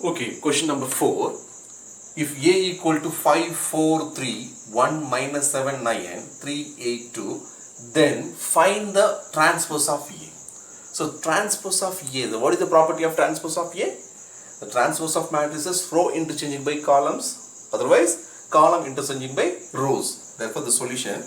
Okay, question number 4. If A equal to 5, 4, 3, 1 minus 7, 9, 3, 8, 2, then find the transpose of A. So transpose of A, what is the property of transpose of A? The transpose of matrices row interchanging by columns, otherwise column interchanging by rows. Therefore the solution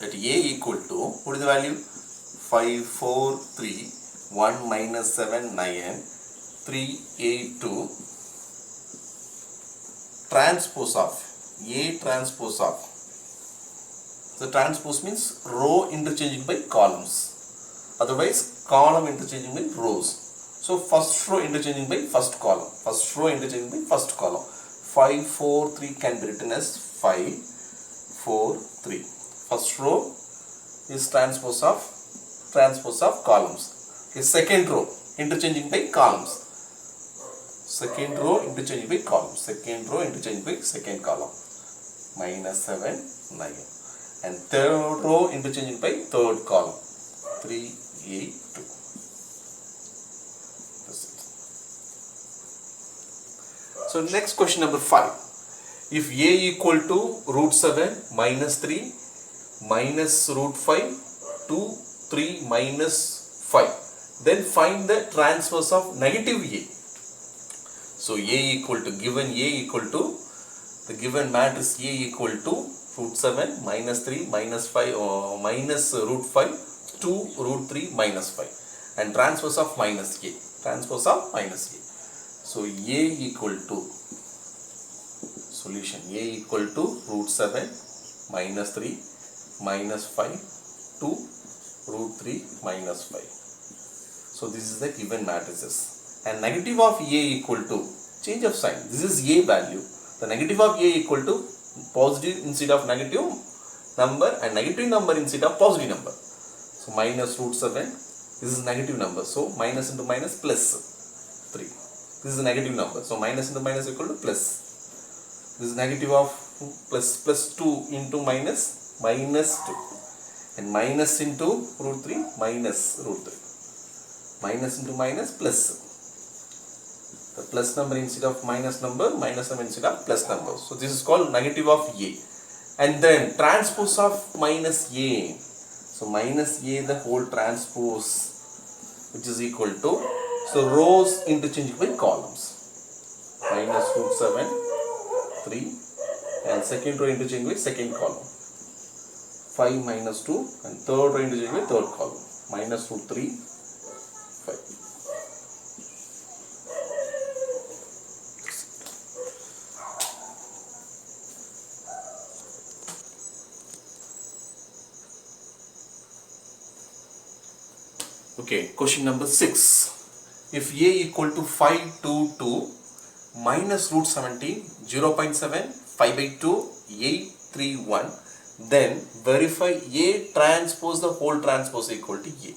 that A equal to, what is the value? 5, 4, 3, 1 minus 7, 9, 3, 8, 2, transpose of A transpose of. The transpose means row interchanging by columns, otherwise column interchanging by rows. So first row interchanging by first column, first row interchanging by first column. 5, 4, 3 can be written as 5, 4, 3. First row is transpose of columns. Okay, second row interchanging by columns. Second row interchanging by column. Second row interchanging by second column. Minus 7, 9. And third row interchanging by third column. 3, 8, 2. That's it. So next question number 5. If A equal to root 7 minus 3 minus root 5 2, 3 minus 5, then find the transpose of negative A. So A equal to, given A equal to, the given matrix A equal to root 7 minus 3 minus 5 or minus root 5 2 root 3 minus 5, and transpose of minus A. Transpose of minus A. So A equal to, solution A equal to root 7 minus 3 minus 5 2 root 3 minus 5. So this is the given matrices, and negative of A equal to, change of sign, this is A value, the negative of A equal to positive instead of negative number and negative number instead of positive number. So minus root 7, this is negative number, so minus into minus plus 3. This is a negative number, so minus into minus equal to plus. This is negative of plus 2 into minus 2, and minus into root 3 minus root 3. Minus into minus plus. The plus number instead of minus number instead of plus number. So this is called negative of A. And then transpose of minus A. So minus A the whole transpose, which is equal to, so rows interchanging with columns. Minus root 7, 3, and second row interchanging with second column. 5 minus 2, and third row interchanging with third column. Minus root 3, 5. Okay, question number 6. If A equal to 5, 2, 2 minus root 17, 0.7, 5 by 2, 8, 3, 1, then verify A transpose the whole transpose equal to A.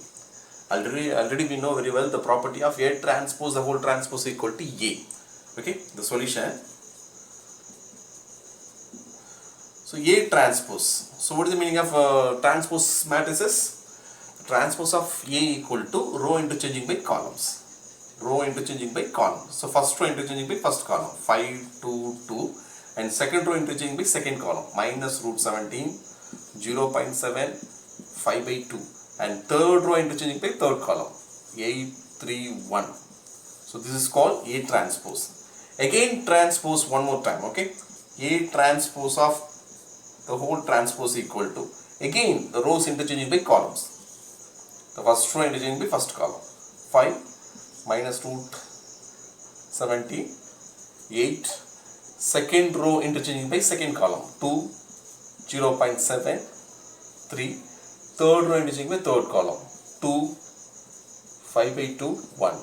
Already we know very well the property of A transpose the whole transpose equal to A. Okay, the solution. So A transpose. So what is the meaning of transpose matrices? Transpose of A equal to row interchanging by columns. Row interchanging by columns. So first row interchanging by first column. 5, 2, 2. And second row interchanging by second column. Minus root 17, 0.7, 5 by 2. And third row interchanging by third column. 8, 3, 1. So this is called A transpose. Again transpose one more time. Okay. A transpose of the whole transpose equal to, again the rows interchanging by columns. The first row interchanging by first column. 5 minus root 17, 8. Second row interchanging by second column. 2, 0.7, 3. Third row interchanging by third column. 2, 5 by 2, 1.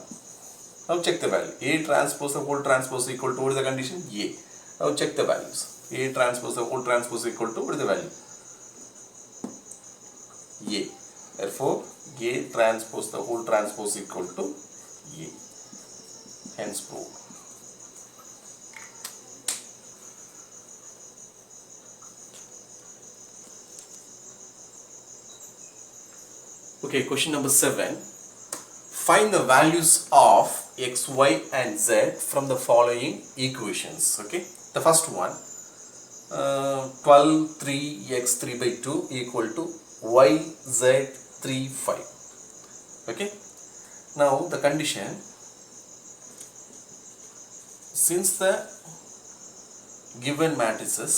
Now check the value. A transpose the whole transpose equal to, what is the condition? A. Now check the values. A transpose the whole transpose equal to, what is the value? A. Therefore, A transpose the whole transpose equal to A. Hence proved. Okay, question number 7. Find the values of x, y and z from the following equations. Okay, the first one, 12 3 x 3 by 2 equal to y z 3 5. Okay, now the condition, since the given matrices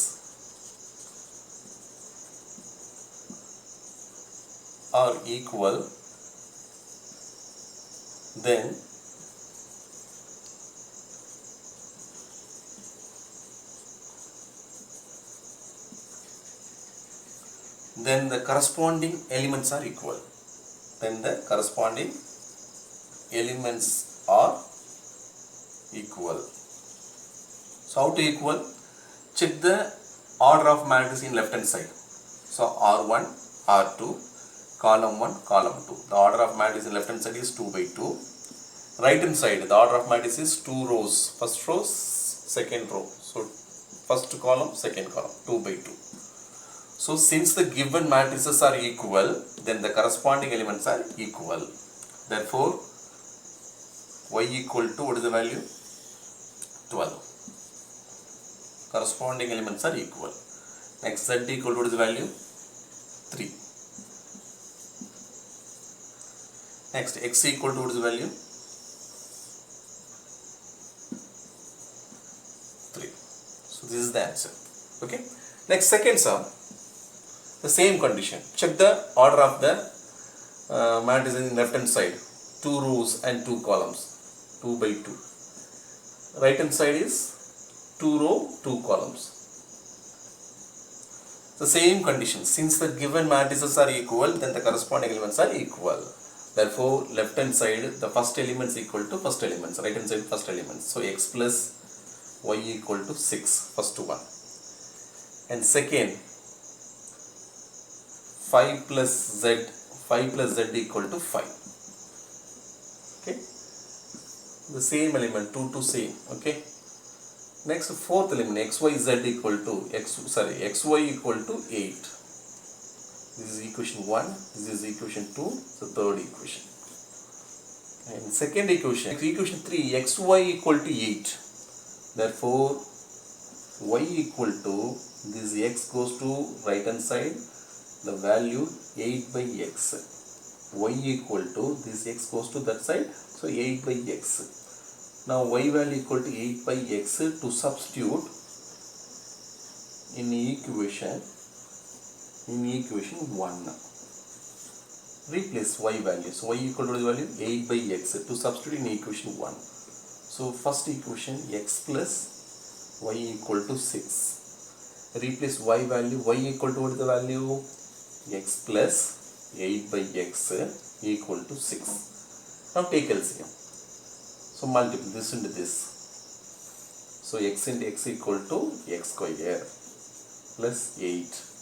are equal, then the corresponding elements are equal. Then the corresponding elements are equal. So how to equal? Check the order of matrix in left hand side. So R1, R2, column 1, column 2. The order of matrix in left hand side is 2 by 2. Right hand side, the order of matrix is 2 rows. First row, second row. So first column, second column, 2 by 2. So since the given matrices are equal, then the corresponding elements are equal. Therefore, y equal to, what is the value? 12. Corresponding elements are equal. Next, z equal to, what is the value? 3. Next, x equal to, what is the value? 3. So this is the answer. Okay. Next, second sum, the same condition. Check the order of the matrix in left hand side. 2 rows and 2 columns. 2 by 2. Right hand side is 2 row, 2 columns. The same condition. Since the given matrices are equal, then the corresponding elements are equal. Therefore, left hand side, the first elements equal to first elements. Right hand side, first elements. So x plus y equal to 6. First one. And second, 5 plus z equal to 5. Okay. The same element, 2 to same. Okay. Next, fourth element, xyz equal to xy equal to 8. This is equation 1. This is equation 2. The third equation. And second equation, equation 3, xy equal to 8. Therefore, y equal to, this x goes to right hand side, the value 8 by x. Y equal to, this x goes to that side, so 8 by x. Now y value equal to 8 by x, to substitute in equation 1. Replace y value. So y equal to the value 8 by x, to substitute in equation 1. So first equation, x plus y equal to 6. Replace y value, y equal to what is the value? X plus 8 by x equal to 6. Now take LCM. So multiply this into this. So x into x equal to x square plus 8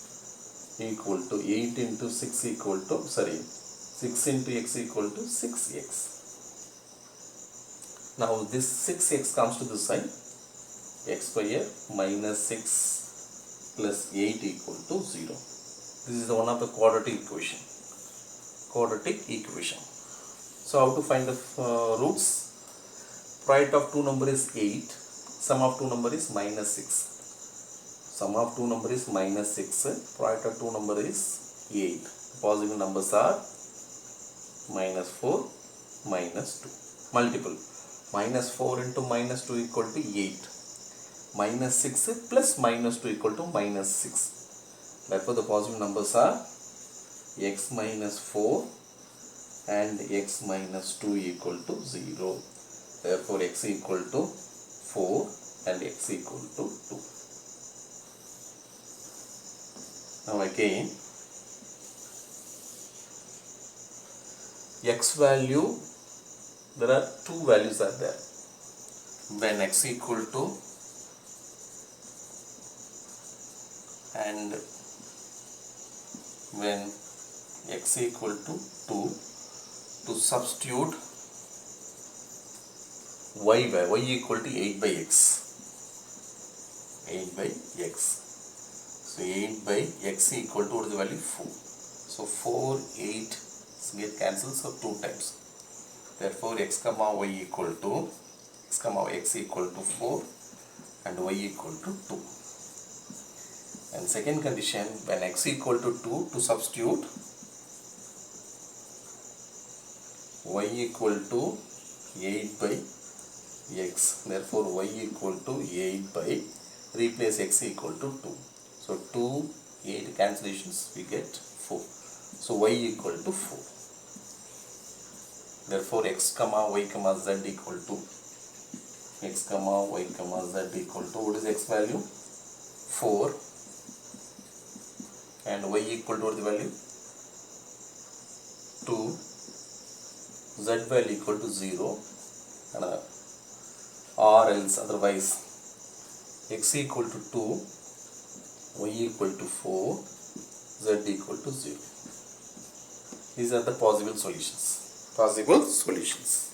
equal to 8 into 6 equal to, 6 into x equal to 6x. Now this 6x comes to this side. X square minus 6 plus 8 equal to 0. This is one of the quadratic equation. So how to find the roots? Product of two number is 8. Sum of two number is minus 6. Sum of two number is minus 6. Product of two number is 8. Positive numbers are minus 4, minus 2. Multiple. Minus 4 into minus 2 equal to 8. Minus 6 plus minus 2 equal to minus 6. Therefore, the positive numbers are x minus 4 and x minus 2 equal to 0. Therefore, x equal to 4 and x equal to 2. Now again, x value, there are two values are there. When x equal to and when x equal to 2, to substitute y equal to 8 by x. 8 by x. So 8 by x equal to, what is the value? 4. So 4, 8 get cancelled, so 2 times. Therefore x comma y equal to x comma x equal to 4 and y equal to 2. And second condition, when x equal to 2, to substitute y equal to 8 by x. Therefore y equal to 8 by, replace x equal to 2. So 2, 8 cancellations, we get 4. So y equal to 4. Therefore x comma y comma z equal to x comma y comma z equal to, what is x value? 4, and y equal to what is the value? 2, z value equal to 0, and or else otherwise x equal to 2, y equal to 4, z equal to 0. These are the possible solutions. Possible solutions.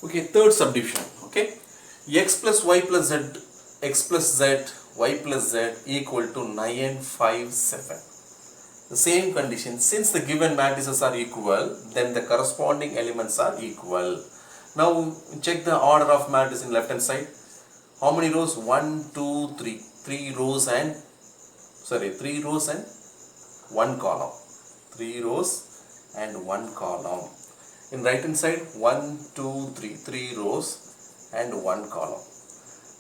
Okay, third subdivision. Okay, x plus y plus z, x plus z, y plus z equal to 9, 5, 7. The same condition, since the given matrices are equal, then the corresponding elements are equal. Now check the order of matrix in left hand side. How many rows? 1, 2, 3. 3 rows and 1 column. 3 rows and 1 column. In right hand side, 1, 2, 3. 3 rows and 1 column.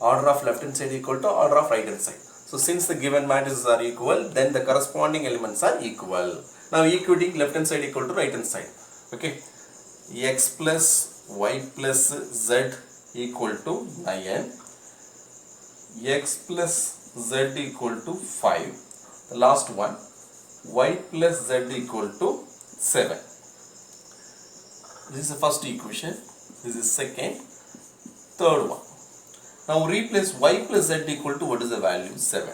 Order of left hand side equal to order of right hand side. So since the given matrices are equal, then the corresponding elements are equal. Now equating left hand side equal to right hand side. Okay. X plus y plus z equal to 9. X plus z equal to 5. The last one, y plus z equal to 7. This is the first equation. This is second. Third one. Now replace y plus z equal to, what is the value? 7.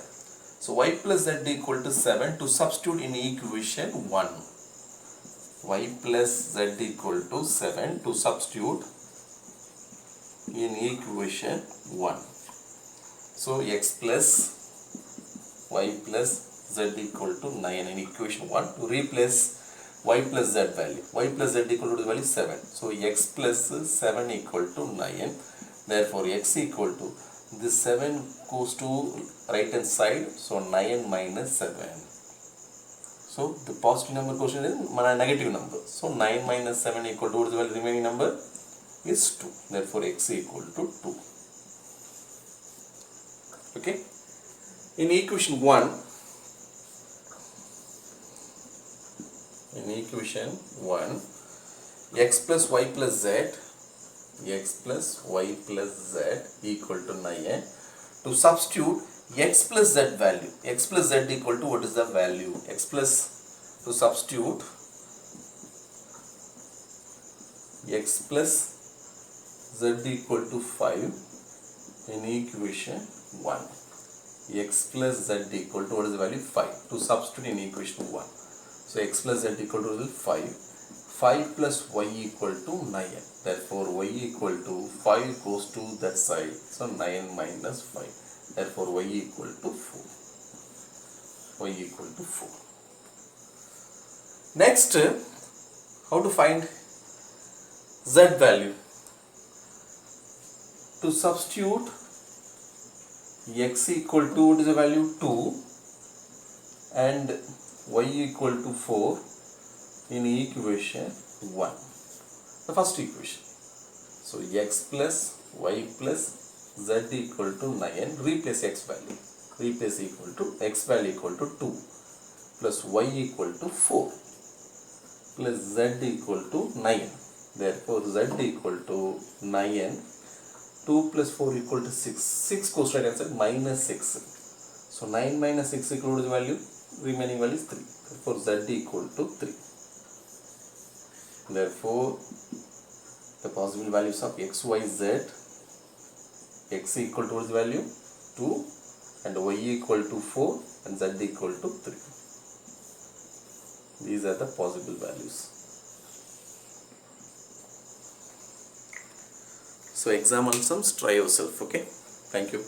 So y plus z equal to 7, to substitute in equation 1. Y plus z equal to 7, to substitute in equation 1. So x plus y plus z equal to 9 in equation 1, to replace y plus z value. Y plus z equal to the value 7. So x plus 7 equal to 9. Therefore x equal to, this 7 goes to right hand side, so 9 minus 7. So the positive number quotient is negative number. So 9 minus 7 equal to, what is the value? Remaining number is 2. Therefore x equal to 2. Okay. In equation 1, x plus y plus z, x plus y plus z equal to 9, to substitute x plus z value. X plus z equal to, what is the value? X plus, to substitute x plus z equal to 5 in equation 1. X plus z equal to, what is the value? 5. To substitute in equation 1. So x plus z equal to 5. 5 plus y equal to 9. Therefore y equal to, 5 goes to that side. So 9 minus 5. Therefore y equal to 4. Y equal to 4. Next, how to find z value? To substitute x equal to, what is the value? 2 and y equal to 4 in equation 1. The first equation. So x plus y plus z equal to 9. Replace x value. Replace equal to, x value equal to 2 plus y equal to 4 plus z equal to 9. Therefore z equal to 9. 2 plus 4 equal to 6. 6 goes right answer, minus 6. So 9 minus 6 equal to the value, remaining value is 3. Therefore z equal to 3. Therefore the possible values of x, y, z, x equal to the value 2 and y equal to 4 and z equal to 3. These are the possible values. So example sums, try yourself. Okay, thank you.